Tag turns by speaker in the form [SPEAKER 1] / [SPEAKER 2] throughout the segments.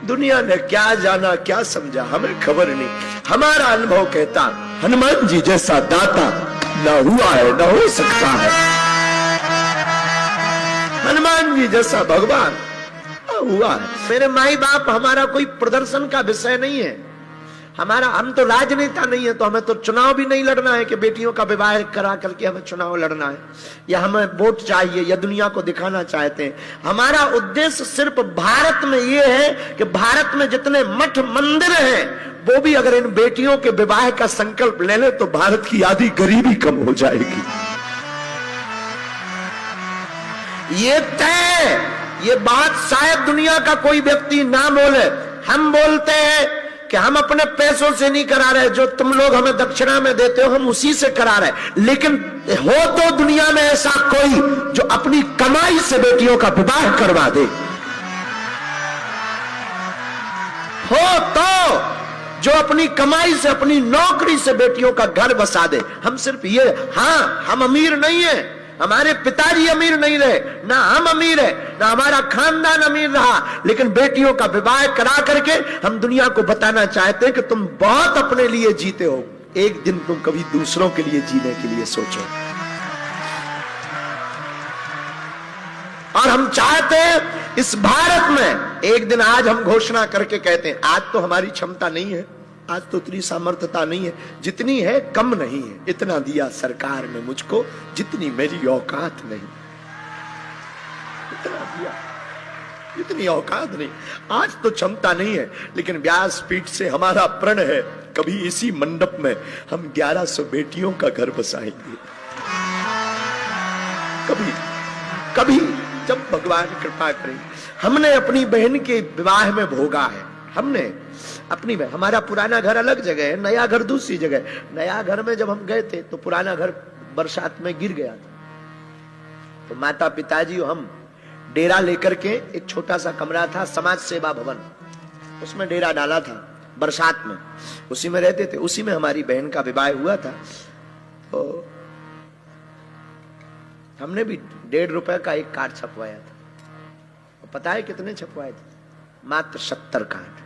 [SPEAKER 1] दुनिया ने क्या जाना क्या समझा हमें खबर नहीं। हमारा अनुभव कहता हनुमान जी जैसा दाता न हुआ है न हो सकता है। हनुमान जी जैसा भगवान हुआ है। मेरे माई बाप हमारा कोई प्रदर्शन का विषय नहीं है। हम तो राजनेता नहीं है, तो हमें तो चुनाव भी नहीं लड़ना है कि बेटियों का विवाह करा करके हमें चुनाव लड़ना है, या हमें वोट चाहिए, या दुनिया को दिखाना चाहते हैं। हमारा उद्देश्य सिर्फ भारत में यह है कि भारत में जितने मठ मंदिर हैं वो भी अगर इन बेटियों के विवाह का संकल्प ले ले तो भारत की आधी गरीबी कम हो जाएगी। ये तय, ये बात शायद दुनिया का कोई व्यक्ति ना बोले। हम बोलते हैं कि हम अपने पैसों से नहीं करा रहे, जो तुम लोग हमें दक्षिणा में देते हो हम उसी से करा रहे। लेकिन हो तो दुनिया में ऐसा कोई जो अपनी कमाई से बेटियों का विवाह करवा दे, हो तो जो अपनी कमाई से अपनी नौकरी से बेटियों का घर बसा दे। हम सिर्फ ये, हाँ हम अमीर नहीं है, हमारे पिताजी अमीर नहीं रहे, ना हम अमीर है, ना हमारा खानदान अमीर रहा, लेकिन बेटियों का विवाह करा करके हम दुनिया को बताना चाहते हैं कि तुम बहुत अपने लिए जीते हो, एक दिन तुम कभी दूसरों के लिए जीने के लिए सोचो। और हम चाहते हैं इस भारत में एक दिन, आज हम घोषणा करके कहते हैं आज तो हमारी क्षमता नहीं है, आज तो इतनी सामर्थ्यता नहीं है, जितनी है कम नहीं है, इतना दिया सरकार ने मुझको जितनी मेरी औकात नहीं, इतना दिया इतनी औकात नहीं। आज तो क्षमता नहीं है, लेकिन व्यासपीठ से हमारा प्रण है कभी इसी मंडप में हम 1100 बेटियों का घर बसाएंगे। कभी कभी जब भगवान कृपा करेंगे। हमने अपनी बहन के विवाह में भोगा है, हमने अपनी बहन, हमारा पुराना घर अलग जगह है, नया घर दूसरी जगह। नया घर में जब हम गए थे तो पुराना घर बरसात में गिर गया था, तो माता पिताजी हम डेरा लेकर के, एक छोटा सा कमरा था समाज सेवा भवन, उसमें डेरा डाला था बरसात में, उसी में रहते थे। उसी में हमारी बहन का विवाह हुआ था। तो हमने भी 1.5 रुपए का एक कार्ड छपवाया था। पता है कितने छपवाए थे? मात्र 70 कार्ड।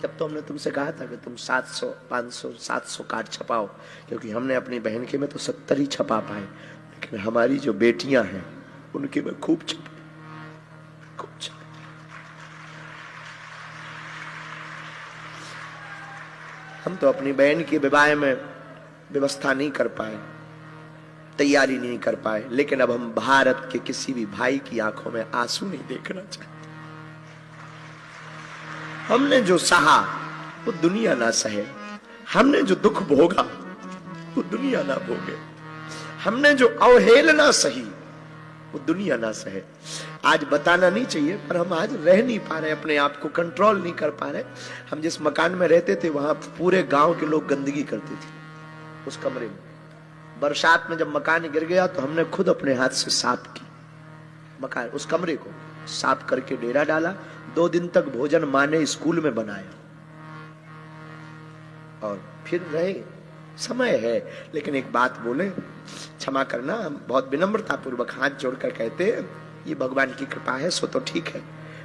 [SPEAKER 1] जब तो हमने तुमसे कहा था कि तुम 700, 500, 700 कार्ड छपाओ, क्योंकि हमने अपनी बहन के में तो 70 ही छपा पाए, लेकिन हमारी जो बेटियां हैं उनके में खूब छपे। हम तो अपनी बहन के विवाह में व्यवस्था नहीं कर पाए, तैयारी नहीं कर पाए, लेकिन अब हम भारत के किसी भी भाई की आंखों में आंसू नहीं देखना चाहते। हमने जो सहा वो दुनिया ना सहे, हमने जो दुख भोगा वो दुनिया ना भोगे, हमने जो अवहेलना सही वो दुनिया ना सहे। आज बताना नहीं चाहिए, पर हम आज रह नहीं पा रहे, अपने आप को कंट्रोल नहीं कर पा रहे। हम जिस मकान में रहते थे वहां पूरे गांव के लोग गंदगी करते थे उस कमरे में। बरसात में जब मकान गिर गया तो हमने खुद अपने हाथ से साफ की मकान, उस कमरे को साफ करके डेरा डाला। 2 दिन तक भोजन माँ ने स्कूल में बनाया और फिर रहे। समय है, लेकिन एक बात बोले, क्षमा करना, हम बहुत विनम्रता पूर्वक हाथ जोड़कर कहते हैं ये भगवान की कृपा है, सो तो ठीक है,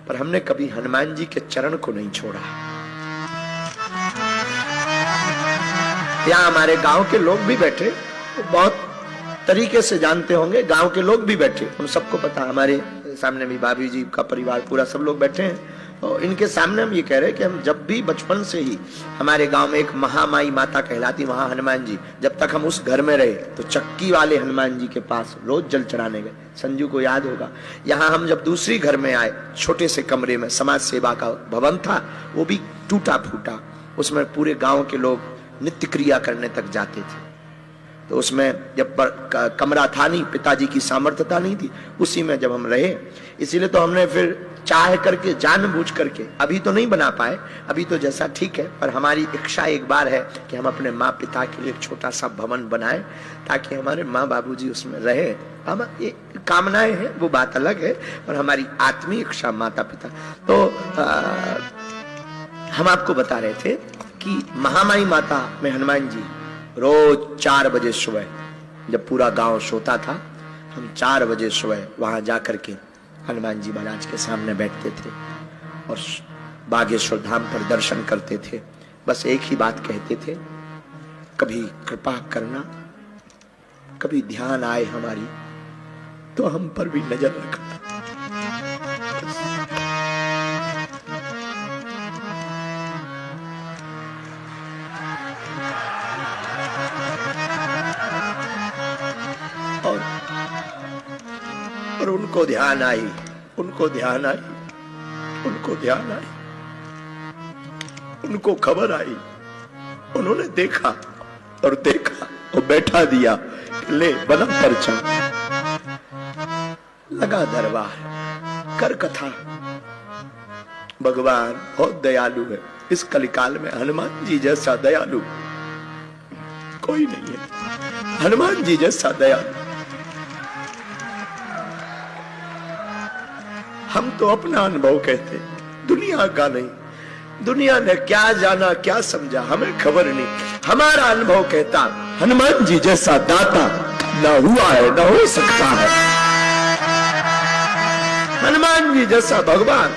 [SPEAKER 1] पर हमने कभी हनुमान जी के चरण को नहीं छोड़ा। यहाँ हमारे गांव के लोग भी बैठे, बहुत तरीके से जानते होंगे, गांव के लोग भी बैठे, उन सबको पता। हमारे सामने भी भाभी जी का परिवार पूरा सब लोग बैठे हैं, और इनके सामने हम ये कह रहे हैं कि हम जब भी बचपन से ही, हमारे गांव में एक महामाई माता कहलाती वहां हनुमान जी, जब तक हम उस घर में रहे तो चक्की वाले हनुमान जी के पास रोज जल चढ़ाने गए। संजू को याद होगा। यहाँ हम जब दूसरी घर में आए, छोटे से कमरे में समाज सेवा का भवन था, वो भी टूटा फूटा, उसमें पूरे गांव के लोग नित्य क्रिया करने तक जाते थे। तो उसमें जब कमरा था नहीं, पिताजी की सामर्थ्यता नहीं थी, उसी में जब हम रहे, इसीलिए तो हमने फिर चाह करके, जानबूझ करके, अभी तो नहीं बना पाए, अभी तो जैसा ठीक है, पर हमारी इच्छा एक बार है कि हम अपने माँ पिता के लिए एक छोटा सा भवन बनाएं, ताकि हमारे माँ बाबूजी उसमें रहे। हम ये कामनाएं हैं, वो बात अलग है, पर हमारी आत्मीय इच्छा माता पिता। तो हम आपको बता रहे थे कि महामाई माता में हनुमान जी रोज 4 बजे सुबह, जब पूरा गांव सोता था, हम 4 बजे सुबह वहां जाकर के हनुमान जी महाराज के सामने बैठते थे और बागेश्वर धाम पर दर्शन करते थे। बस एक ही बात कहते थे, कभी कृपा करना, कभी ध्यान आए हमारी तो हम पर भी नजर रखना। और उनको ध्यान आई, उनको ध्यान आई, उनको ध्यान आई, उनको खबर आई, उन्होंने देखा और देखा और बैठा दिया, ले बना परचा, लगा दरबार, कर कथा। भगवान बहुत दयालु है। इस कलिकाल में हनुमान जी जैसा दयालु कोई नहीं है। हनुमान जी जैसा दयालु हम तो अपना अनुभव कहते, दुनिया का नहीं। दुनिया ने क्या जाना क्या समझा हमें खबर नहीं। हमारा अनुभव कहता हनुमान जी जैसा दाता न हुआ है न हो सकता है। हनुमान जी जैसा भगवान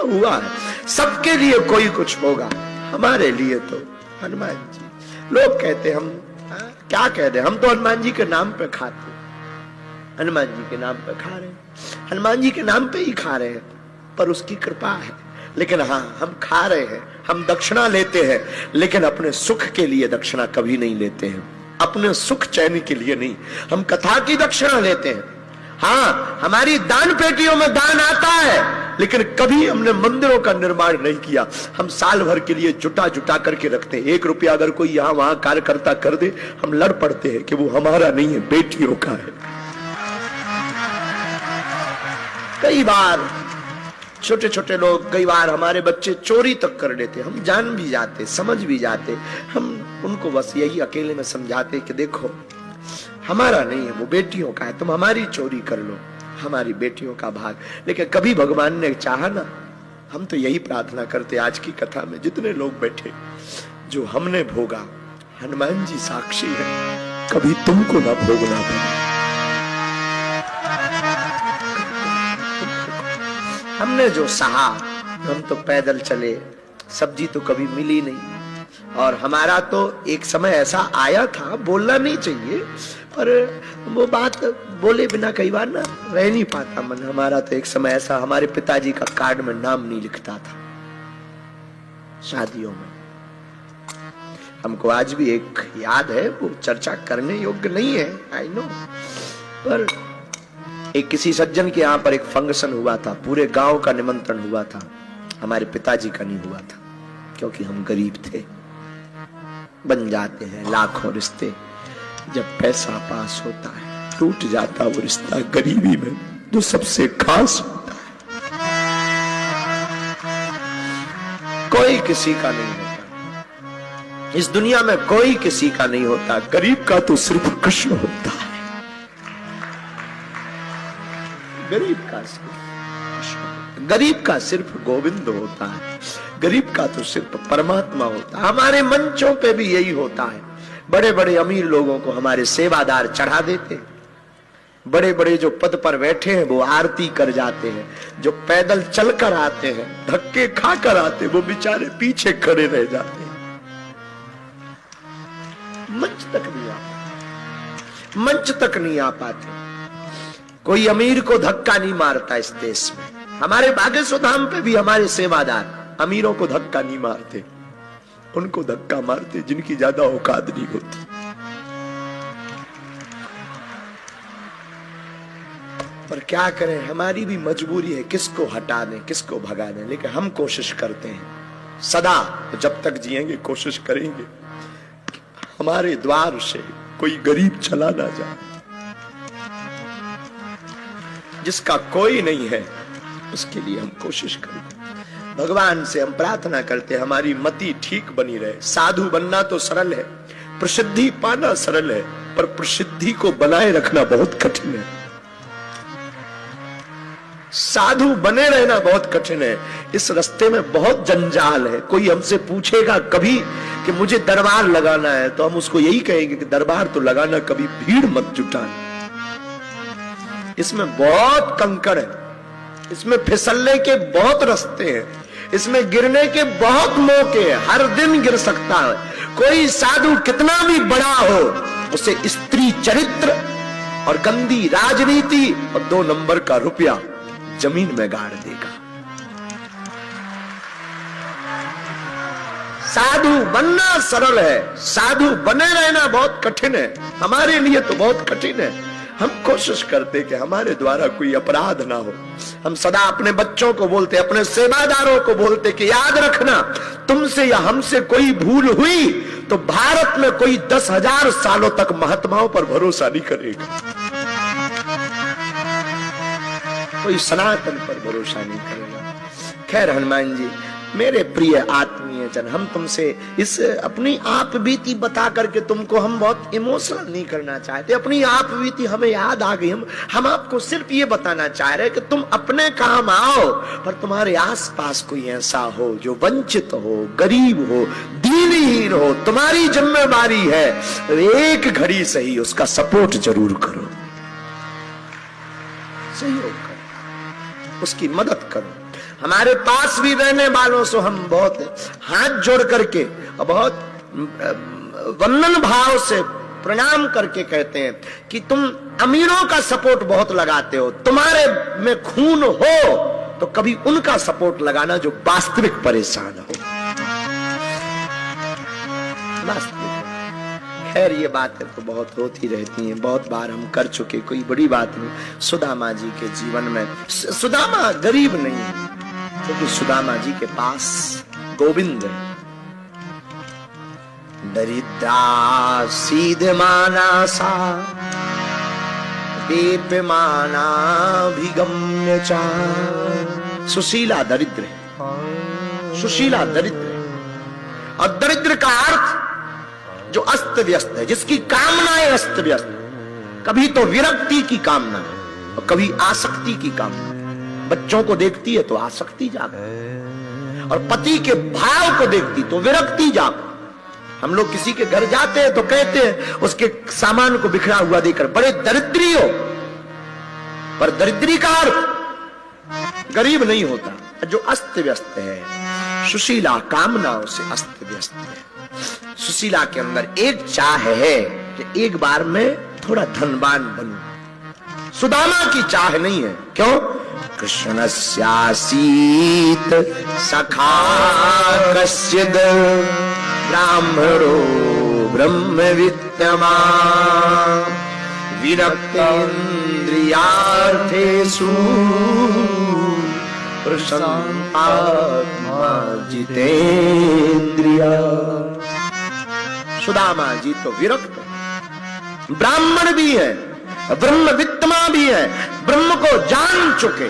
[SPEAKER 1] हुआ है। सबके लिए कोई कुछ होगा, हमारे लिए तो हनुमान जी। लोग कहते हम क्या कहते, हम तो हनुमान जी के नाम पे खाते, हनुमान जी के नाम पे खा रहे हैं, हनुमान जी के नाम पे ही खा रहे हैं, पर उसकी कृपा है। लेकिन हाँ, हम खा रहे हैं, हम दक्षिणा लेते हैं, लेकिन अपने सुख के लिए दक्षिणा कभी नहीं लेते हैं, अपने सुख चैन के लिए नहीं। हम कथा की दक्षिणा लेते हैं, हाँ हमारी दान पेटियों में दान आता है, लेकिन कभी हमने मंदिरों का निर्माण नहीं किया। हम साल भर के लिए जुटा जुटा करके रखते हैं। 1 रुपया अगर कोई यहां वहां कार्यकर्ता कर दे, हम लड़ पड़ते हैं कि वो हमारा नहीं है, बेटियों का है। कई बार छोटे छोटे लोग, कई बार हमारे बच्चे चोरी तक कर लेते, हम जान भी जाते, समझ भी जाते, हम उनको बस यही अकेले में समझाते कि देखो हमारा नहीं है, वो बेटियों का है, तुम हमारी चोरी कर लो, हमारी बेटियों का भाग। लेकिन कभी भगवान ने चाहा ना, हम तो यही प्रार्थना करते आज की कथा में जितने लोग बैठे, जो हमने भोगा हनुमान जी साक्षी है, कभी तुमको ना भोगना पड़े। हमने जो सहा, हम तो पैदल चले, सब्जी तो कभी मिली नहीं, और हमारा तो एक समय ऐसा आया था, बोलना नहीं चाहिए, पर वो बात बोले बिना कई बार ना रह नहीं पाता मन। हमारा तो एक समय ऐसा, हमारे पिताजी का कार्ड में नाम नहीं लिखता था शादियों में। हमको आज भी एक याद है, वो चर्चा करने योग्य नहीं है, आई नो, पर एक किसी सज्जन के यहाँ पर एक फंक्शन हुआ था, पूरे गांव का निमंत्रण हुआ था, हमारे पिताजी का नहीं हुआ था, क्योंकि हम गरीब थे। बन जाते हैं लाखों रिश्ते, जब पैसा पास होता है टूट जाता वो रिश्ता गरीबी में जो सबसे खास होता है। कोई किसी का नहीं होता इस दुनिया में, कोई किसी का नहीं होता। गरीब का तो सिर्फ कृष्ण होता है, गरीब का सिर्फ, गरीब का सिर्फ गोविंद होता है, गरीब का तो सिर्फ परमात्मा होता है। हमारे मंचों पे भी यही होता है। बड़े बड़े अमीर लोगों को हमारे सेवादार चढ़ा देते, बड़े बड़े जो पद पर बैठे हैं वो आरती कर जाते हैं, जो पैदल चलकर आते हैं, धक्के खाकर आते, वो बेचारे पीछे खड़े रह जाते हैं, मंच तक नहीं आ पाते, मंच तक नहीं आ पाते। कोई अमीर को धक्का नहीं मारता इस देश में। हमारे बागेश्वर धाम पे भी हमारे सेवादार अमीरों को धक्का नहीं मारते, उनको धक्का मारते जिनकी ज्यादा औकात नहीं होती। पर क्या करें, हमारी भी मजबूरी है, किसको हटा दें, किसको भगा दें। लेकिन हम कोशिश करते हैं सदा, जब तक जिएंगे कोशिश करेंगे हमारे द्वार से कोई गरीब चला ना जाए। जिसका कोई नहीं है उसके लिए हम कोशिश करें। भगवान से हम प्रार्थना करते हैं हमारी मति ठीक बनी रहे। साधु बनना तो सरल है, प्रसिद्धि पाना सरल है, पर प्रसिद्धि को बनाए रखना बहुत कठिन है। साधु बने रहना बहुत कठिन है। इस रास्ते में बहुत जंजाल है। कोई हमसे पूछेगा कभी कि मुझे दरबार लगाना है, तो हम उसको यही कहेंगे कि दरबार तो लगाना, कभी भीड़ मत जुटाना। इसमें बहुत कंकड़ है, इसमें फिसलने के बहुत रास्ते हैं, इसमें गिरने के बहुत मौके हैं, हर दिन गिर सकता है। कोई साधु कितना भी बड़ा हो, उसे स्त्री चरित्र और गंदी राजनीति और 2 नंबर का रुपया जमीन में गाड़ देगा। साधु बनना सरल है, साधु बने रहना बहुत कठिन है। हमारे लिए तो बहुत कठिन है। हम कोशिश करते कि हमारे द्वारा कोई अपराध ना हो। हम सदा अपने बच्चों को बोलते, अपने सेवादारों को बोलते कि याद रखना, तुमसे या हमसे कोई भूल हुई तो भारत में कोई 10,000 सालों तक महात्माओं पर भरोसा नहीं करेगा, कोई सनातन पर भरोसा नहीं करेगा। खैर हनुमान जी, मेरे प्रिय आत्मीय जन, हम तुमसे इस अपनी आप बीती बता करके तुमको हम बहुत इमोशनल नहीं करना चाहते। अपनी आप बीती हमें याद आ गई। हम आपको सिर्फ ये बताना चाह रहे हैं कि तुम अपने काम आओ, पर तुम्हारे आसपास कोई ऐसा हो जो वंचित हो, गरीब हो, दीनहीन हो, तुम्हारी जिम्मेदारी है एक घड़ी सही उसका सपोर्ट जरूर करो, सहयोग करो, उसकी मदद करो। हमारे पास भी रहने वालों से हम बहुत हाथ जोड़ करके और बहुत वंदन भाव से प्रणाम करके कहते हैं कि तुम अमीरों का सपोर्ट बहुत लगाते हो, तुम्हारे में खून हो तो कभी उनका सपोर्ट लगाना जो वास्तविक परेशान हो। वास्तविक। खैर ये बातें तो बहुत होती रहती हैं, बहुत बार हम कर चुके, कोई बड़ी बात नहीं। सुदामा जी के जीवन में, सुदामा गरीब नहीं है क्योंकि सुदामा जी के पास गोविंद है। दरिद्रा सीध माना सा दीप माना भिगम्य चा। सुशीला दरिद्र है, सुशीला दरिद्र है। और दरिद्र का अर्थ जो अस्त व्यस्त है, जिसकी कामनाएं अस्त व्यस्त, कभी तो विरक्ति की कामना और कभी आसक्ति की कामना। बच्चों को देखती है तो आसक्ति जाग, और पति के भाव को देखती तो विरक्ति जाग। हम लोग किसी के घर जाते हैं तो कहते हैं उसके सामान को बिखरा हुआ देखकर बड़े दरिद्री हो, पर दरिद्री का अर्थ गरीब नहीं होता, जो अस्त व्यस्त है। सुशीला कामनाओं से अस्त व्यस्त है। सुशीला के अंदर एक चाह है कि एक बार में थोड़ा धनवान बनूं। सुदामा की चाह नहीं है। क्यों? कृष्णस्यासीत सखा कश्चिद ब्राह्मणो ब्रह्मवित्तमान् विरक्तेन्द्रियार्थेषु प्रशान्तात्मा जितेन्द्रिया। सुदामा जी तो विरक्त, ब्राह्मण भी है, ब्रह्मवित्तमा भी है, ब्रह्म को जान चुके।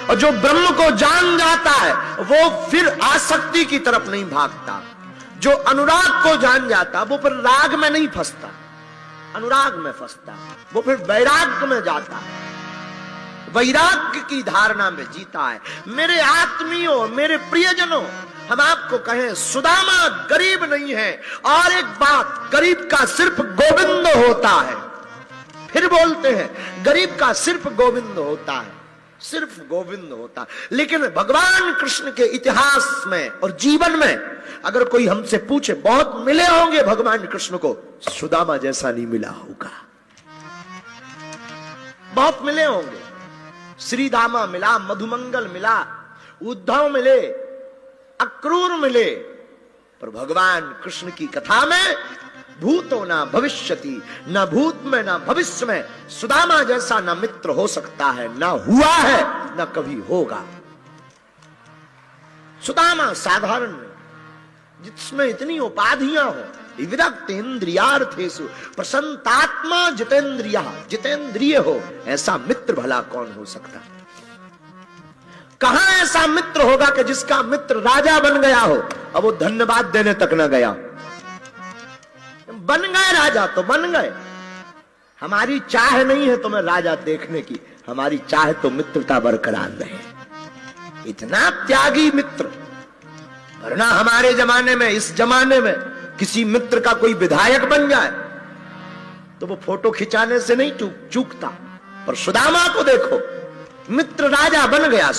[SPEAKER 1] और जो ब्रह्म को जान जाता है वो फिर आसक्ति की तरफ नहीं भागता। जो अनुराग को जान जाता वो फिर राग में नहीं फंसता, अनुराग में फंसता, वो फिर वैराग्य में जाता है, वैराग्य की धारणा में जीता है। मेरे आत्मियों, मेरे प्रियजनों, हम आपको कहें सुदामा गरीब नहीं है। और एक बात, गरीब का सिर्फ गोविंद होता है। फिर बोलते हैं गरीब का सिर्फ गोविंद होता है, सिर्फ गोविंद होता है। लेकिन भगवान कृष्ण के इतिहास में और जीवन में अगर कोई हमसे पूछे, बहुत मिले होंगे भगवान कृष्ण को, सुदामा जैसा नहीं मिला होगा। बहुत मिले होंगे, श्रीदामा मिला, मधुमंगल मिला, उद्धव मिले, अक्रूर मिले, पर भगवान कृष्ण की कथा में भूतो ना भविष्यति, ना भूत में ना भविष्य में सुदामा जैसा ना मित्र हो सकता है, ना हुआ है, ना कभी होगा। सुदामा साधारण नहीं, जिसमें इतनी उपाधियां हो, विरक्त इंद्रियार्थेषु प्रसन्नात्मा जितेंद्रिया, जितेंद्रिय हो, ऐसा मित्र भला कौन हो सकता? कहां ऐसा मित्र होगा कि जिसका मित्र राजा बन गया हो अब वो धन्यवाद देने तक न गया? बन गए राजा तो बन गए। हमारी चाह नहीं है तुम्हें राजा देखने की, हमारी चाह तो मित्रता बरकरार रहे। इतना त्यागी मित्र, वरना हमारे जमाने में, इस जमाने में किसी मित्र का कोई विधायक बन जाए तो वो फोटो खिंचाने से नहीं चूकता, पर सुदामा को देखो, मित्र राजा बन गया।